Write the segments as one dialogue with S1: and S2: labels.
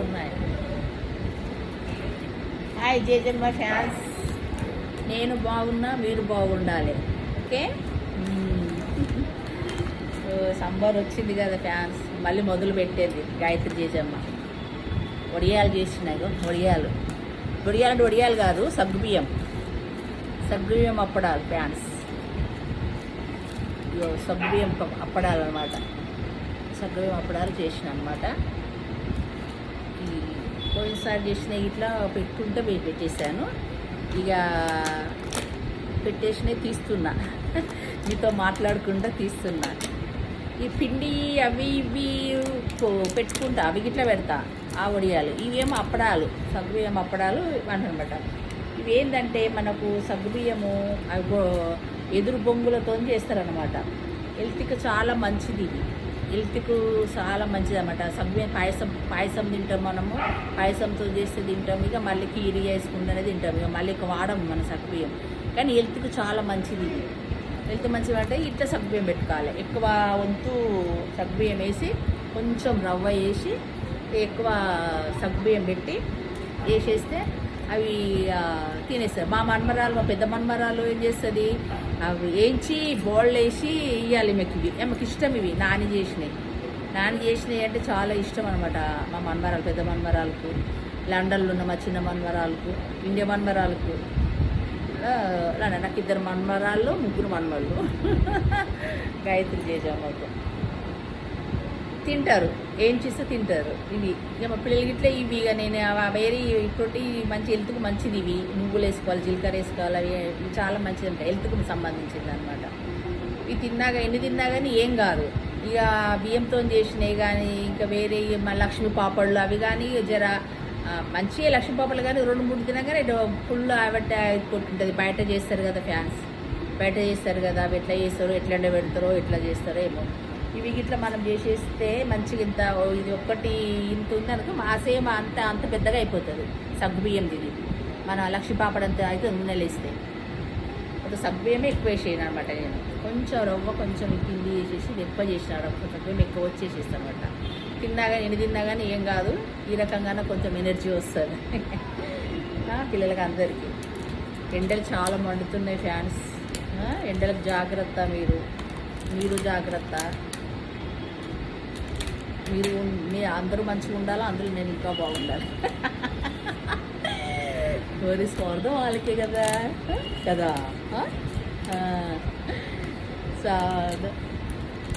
S1: ఉన్నాయి. హాయ్ జేజమ్మ ఫ్యాన్స్, నేను బాగున్నా, మీరు బాగుండాలి. ఓకే. సంబర్ వచ్చింది కదా ఫ్యాన్స్, మళ్ళీ మొదలు పెట్టేది గాయత్రి జేజమ్మ. వడియాలు చేసినాయి, వడియాలు అంటే వడియాలు కాదు, సగ్గుబియ్యం అప్పడాలు ఫ్యాన్స్. సగ్గుబియ్యం అప్పడాలు అనమాట. సగ్గుబియ్యం అప్పడాలు చేసిన అనమాట. ఈ పోయినసారి చేసిన ఇట్లా పెట్టుకుంటే పెట్టేశాను. ఇక పెట్టేసినవి తీస్తున్నా, మీతో మాట్లాడుకుంటూ తీస్తున్నా. ఈ పిండి అవి ఇవి పెట్టుకుంటా, అవి గిట్లా పెడతా ఆ వడియాలు. ఇవేమో అప్పడాలు, సగ్గుబియ్యం అప్పడాలు అనమాట. ఇవేంటంటే మనకు సగ్గుబియ్యము అవి ఎదురు బొంగులతో చేస్తారనమాట. హెల్త్కి చాలా మంచిది ఇది, హెల్త్కు చాలా మంచిది అనమాట. సగ్గుబియ్యం పాయసం తింటాం మనము, పాయసంతో చేస్తే తింటాం. ఇక మళ్ళీ కీరి వేసుకుంటేనే తింటాం. ఇక మళ్ళీ ఇక వాడము మన సగ్గుబియ్యం, కానీ హెల్త్కి చాలా మంచిది ఇది. హెల్త్ మంచిగా అంటే ఇట్లా సగ్గుబియ్యం పెట్టుకోవాలి. ఎక్కువ వంతు సగ్గుబియ్యం వేసి, కొంచెం రవ్వ వేసి, ఎక్కువ సగ్గుబియ్యం పెట్టి వేసేస్తే అవి తినేస్తారు. మా పెద్ద మన్మరాలు ఏం చేస్తుంది, అవి వేయించి బౌల్ వేసి ఇవ్వాలి మీకు. ఇవి ఆమెకు ఇష్టం, ఇవి నాని చేసినాయి అంటే చాలా ఇష్టం అనమాట. మా మన్మరాలు, పెద్ద మన్మరాలకు, లండన్లో ఉన్న మా చిన్న మన్మరాలకు, ఇండియా మన్మరాలకు. అలా నాకు 2 మన్మరాళ్ళు, 3 మన్మళ్ళు. గాయత్రి జేజమ్మకు తింటారు, ఏం చేస్తే తింటారు. ఇవి ఇక మా పిల్లలకి ఇట్లా ఇవి. ఇక నేను వేరే ఇప్పుడు మంచి హెల్త్కి మంచిది. ఇవి నువ్వులు వేసుకోవాలి, జీలకర్ర వేసుకోవాలి, అవి చాలా మంచిది అంట, హెల్త్కి సంబంధించింది అనమాట. ఇవి ఎన్ని తిన్నా కానీ ఏం కాదు. ఇక బియ్యంతో చేసినవి కానీ, ఇంకా వేరే లక్ష్మీ పాపళ్ళు అవి కానీ జర మంచిగా లక్ష్మీ పాపలు కానీ 2-3 తినా కానీ ఫుల్ ఆవట్టే కొట్టుంటుంది. బయట చేస్తారు కదా ఫ్యాన్స్, బయట చేస్తారు కదా, అవి ఎట్లా చేస్తారో, ఎట్లా పెడతారో, ఎట్లా చేస్తారో ఏమో. ఇవి ఇట్లా మనం చేసేస్తే మంచిగా ఇంత ఇది ఒక్కటి ఇంత ఉందనుకో, మా సేమ్ అంత పెద్దగా అయిపోతుంది సగ్గుబియ్యంది. ఇది మన లక్ష్మీ పాపడంతా అయితే నూనెలు వేస్తే ఒక సగ్గుబియ్యమే ఎక్కువ వేసేయను అనమాట. నేను కొంచెం రవ్వ, కొంచెం పిండి వేసేసి ఎక్కువ చేసిన సగ్గుబియ్యం ఎక్కువ వచ్చేసేస్తాను అనమాట. ఎన్ని తిన్నా కానీ ఏం కాదు. ఈ రకంగానే కొంచెం ఎనర్జీ వస్తుంది పిల్లలకి అందరికీ. ఎండలు చాలా మండుతున్నాయి ఫ్యాన్స్, ఎండలకు జాగ్రత్త. మీరు జాగ్రత్త. మీరు అందరూ మంచిగా ఉండాలి, అందులో నేను ఇంకా బాగుండాలి. ఎవరి స్వార్థం వాళ్ళకే కదా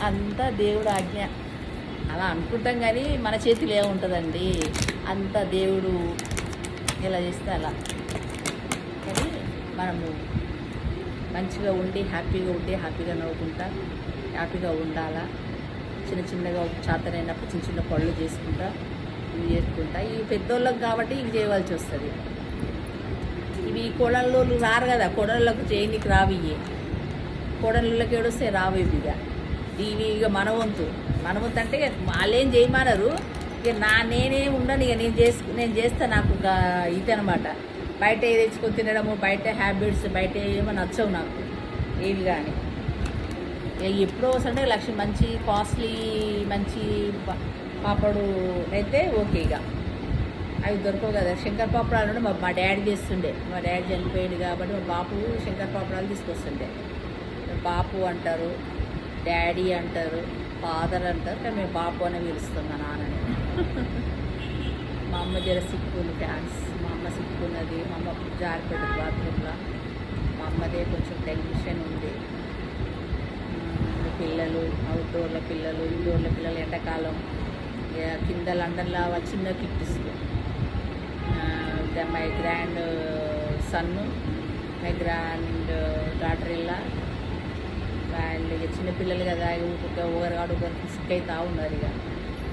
S1: అంతా దేవుడు ఆజ్ఞ అలా అనుకుంటాం, కానీ మన చేతిలో ఏముంటుందండి. అంతా దేవుడు ఎలా చేస్తే అలా. కానీ మనము మంచిగా ఉండి, హ్యాపీగా నవ్వుకుంటా, హ్యాపీగా ఉండాలా. చిన్నగా చేతనైనప్పుడు చిన్న పళ్ళు చేసుకుంటా, ఇవి చేసుకుంటా. ఇవి పెద్దోళ్ళకి కాబట్టి ఇవి చేయవలసి వస్తుంది. ఇవి కోడళ్ళు రారు కదా, కోడళ్ళకు చేయనికి రావు. ఇవి కోడళ్ళకి ఏడొస్తే రావు ఇవి. ఇవి ఇక మన వంతు అంటే వాళ్ళేం చేయమన్నారు. ఇక నేనే ఉండను. ఇక నేను చేస్తా. నాకు ఇది అనమాట. బయట తెచ్చుకొని తినడము, బయట హ్యాబిట్స్, బయట ఏమో నచ్చవు నాకు ఏవి కానీ. ఎప్పుడో వస్తుంటే మంచి కాస్ట్లీ మంచి పాపడు అయితే ఓకే. ఇక అవి దొరకవు కదా. శంకర పాపడాలు మా డాడీ చేస్తుండే. మా డాడీ చనిపోయాడు కాబట్టి మా బాపు శంకర పాపడాలు తీసుకొస్తుండే. బాపు అంటారు, డాడీ అంటారు, ఫాదర్ అంటారు, కానీ మేము బాపు అని పిలుస్తాం మా నాన్నని. మా అమ్మ జర సిక్కులు ఫ్యాన్స్. మా అమ్మ సిక్కున్నది. మా అమ్మ జారిపెట్టదు బాత్రూంలో. మా అమ్మదే కొంచెం టెన్షన్ ఉంది. పిల్లలు అవుట్డోర్ల పిల్లలు, ఇండోర్ల పిల్లలు, ఎండాకాలం కింద లండన్లో చిన్న kids. My grandson, my granddaughter ఇల్లా. వాళ్ళు ఇక చిన్నపిల్లలు కదా, ఒకరు సిక్ అవుతూ ఉన్నారు.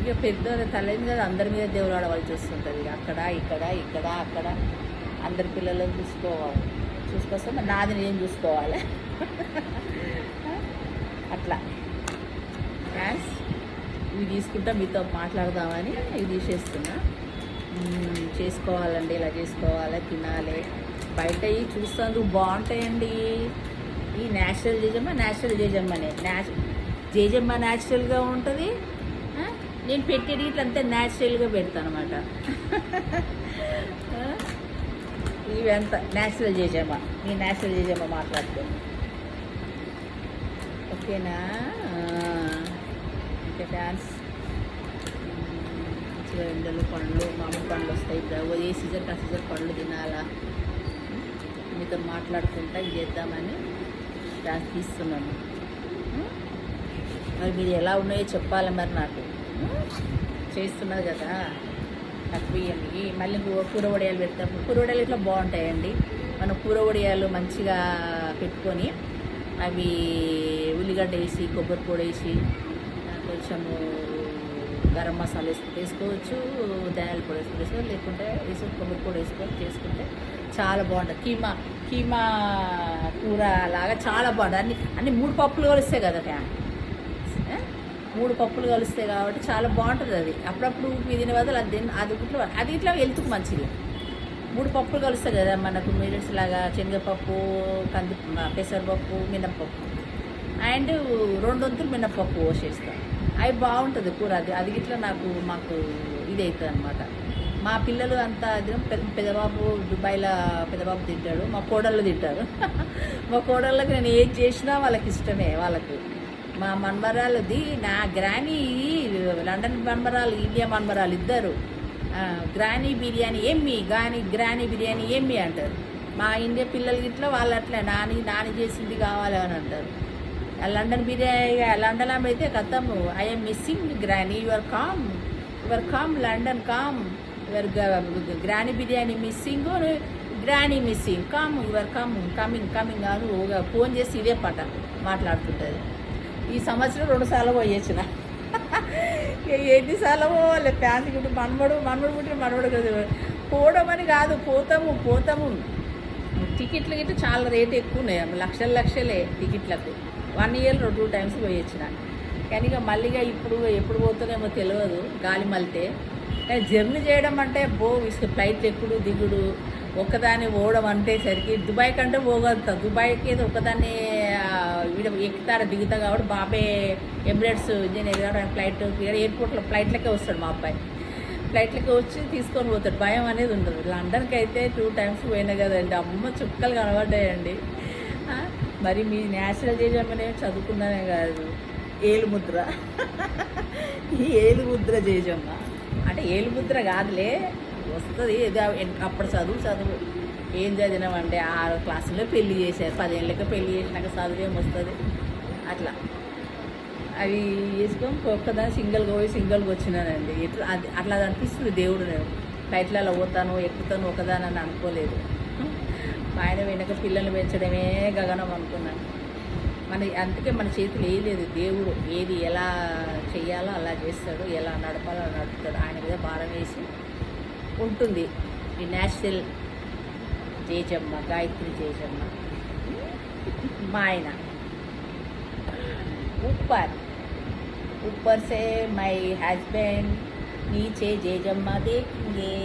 S1: ఇక పెద్ద తల్లింది కదా, అందరి మీద దేవుడు ఆడవలసి వస్తుంటుంది. ఇక ఇక్కడ అక్కడ అందరి పిల్లలను చూసుకొస్తే మరి నాది నేను చూసుకోవాలి. అట్లా ఫ్యాన్స్ ఇవి తీసుకుంటా మీతో మాట్లాడదామని ఇవి తీసేస్తున్నా. చేసుకోవాలండి, ఇలా చేసుకోవాలి, తినాలి. బయట చూస్తాను బాగుంటాయండి. ఈ న్యాచురల్ జేజమ్మ జేజమ్మ న్యాచురల్గా ఉంటుంది. నేను పెట్టేది ఇట్లా అంతా న్యాచురల్గా పెడతాను అనమాట. ఇవి అంతా న్యాచురల్ చేసామా, నీ న్యాచురల్ చేసామా మాట్లాడుకో, ఓకేనా? ఇంకా ఫ్యాన్స్ మంచిగా ఎండలు పండ్లు మామూలు పండ్లు వస్తాయి. ఇప్పుడు ఏ సీజన్ ఆ సీజన్ పండ్లు తినాలా, మీతో మాట్లాడుకుంటా ఇది చేద్దామని డాన్స్ తీస్తున్నాను. మరి మీరు ఎలా ఉన్నాయో చెప్పాలి మరి నాకు. చేస్తున్నారు కదా నాకు బియ్యంకి. మళ్ళీ కూర వడియాలు పెడతాము. కూర వడియాలు ఇట్లా బాగుంటాయండి. మనం కూర వడియాలు మంచిగా పెట్టుకొని అవి ఉల్లిగడ్డ వేసి కొబ్బరి పొడి వేసి కొంచెము గరం మసాలా వేసుకోవచ్చు, ధనియాల పొడి వేసుకోవచ్చు, లేకుంటే కొబ్బరి పొడి వేసుకొని చేసుకుంటే చాలా బాగుంటుంది. కీమా కూర లాగా చాలా బాగుంటుంది. అన్ని 3 పప్పులు కలుస్తాయి కదా ఫ్యాన్, 3 పప్పులు కలుస్తాయి కాబట్టి చాలా బాగుంటుంది. అది అప్పుడప్పుడు తినే బదులు అది ఇట్లా హెల్త్కి మంచిది. 3 పప్పులు కలుస్తాయి కదా మనకు, మిల్లెట్స్ లాగా శనగపప్పు, పెసరపప్పు, మినప్పప్పు అండ్ 2 వంతులు మినప్పప్పు పోసేస్తాం. అవి బాగుంటుంది కూర. అది ఇట్లా మాకు ఇది అవుతుంది అనమాట. మా పిల్లలు అంతా పెద్దబాబు దుబాయ్లో పెద్దబాబు తింటాడు, మా కోడళ్ళు తింటారు. మా కోడళ్ళకి నేను ఏది చేసినా వాళ్ళకి ఇష్టమే. వాళ్ళకు మా మన్మరాలది, నా గ్రానీ లండన్ మన్మరాలు, ఇండియా మన్మరాలు ఇద్దరు గ్రానీ బిర్యానీ గ్రానీ బిర్యానీ అంటారు. మా ఇండియా పిల్లలకి ఇట్లా వాళ్ళు అట్లా నాని చేసింది కావాలి అని అంటారు. లండన్ బిర్యానీ లండన్ అయితే కథము, I'm missing granny, your calm London calm, your granny biryani missing, granny missing, your coming అని ఫోన్ చేసి ఇదే పాట మాట్లాడుతుంటుంది. ఈ సంవత్సరం 2 సార్లు పోయొచ్చిన. ఎన్నిసార్లు పోవాలి ఫ్యాన్సీ గుంటే మనమడు పుట్టిన మనమడు కదా, పోవడమని కాదు, పోతాము. టికెట్లు గిట్ట చాలా రేట్ ఎక్కువ ఉన్నాయి, లక్షలే టికెట్లకు. 1 ఇయర్లో 2 టైమ్స్ పోయొచ్చిన. కానీ ఇక మళ్ళీగా ఎప్పుడు పోతానేమో తెలియదు, గాలి మలితే. కానీ జర్నీ చేయడం అంటే ఫ్లైట్ ఎక్కుడు దిగుడు, ఒక్కదాన్ని పోవడం అంటే సరికి దుబాయ్ కంటే పోగలుగుతా. దుబాయ్కి ఏదో ఒక్కదాన్ని ఎక్కుతారా దిగుతా కాబట్టి బాబే ఎమిరేట్స్ ఇంజనీర్ కాబట్టి ఫ్లైట్ ఎయిర్పోర్ట్లో ఫ్లైట్లకే వస్తాడు మా అబ్బాయి. ఫ్లైట్లకి వచ్చి తీసుకొని పోతాడు, భయం అనేది ఉండదు. లండన్కి అయితే 2 టైమ్స్ పోయినా కదండి, అమ్మ చుక్కలు కనబడ్డాయండి. మరి మీ నేషనల్ చేజమ్మనే చదువుకున్నానే కాదు, ఏలుముద్ర. ఈ ఏలుముద్ర చేజమ్మ అంటే ఏలుముద్ర కాదులే, వస్తుంది. అప్పుడు చదువు ఏం చదివినామంటే 6వ క్లాసులో పెళ్లి చేశారు, 10 ఏళ్ళకి పెళ్లి చేసినాక చదువు ఏమొస్తుంది అట్లా. అవి వేసుకొని ఒక్కదాన్ని సింగిల్గా వచ్చినానండి. అట్లా అనిపిస్తుంది. దేవుడు నేను ఫ్లైట్లలో పోతాను ఎక్కుతాను ఒకదానని అనుకోలేదు. ఆయన వెనక పిల్లల్ని పెంచడమే గగనం అనుకున్నాను. అందుకే మన చేతులు లేదు. దేవుడు ఏది ఎలా చెయ్యాలో అలా చేస్తాడు, ఎలా నడపాలో అలా నడుపుతాడు. ఆయన మీద భారం వేసి ఉంటుంది. ఈ నేషనల్ జేజమ్మ, గాయత్రి జేజమ్మ. మా ఆయన ऊपर से మై హస్బెండ్, నీచే జేజమ్మ దేఖింగే.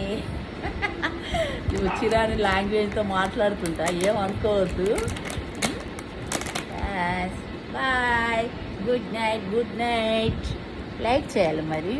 S1: వచ్చిరాని లాంగ్వేజ్తో మాట్లాడుతుంటా, ఏమనుకోవద్దు. Bye, good night. లైక్ చేయాలి మరి.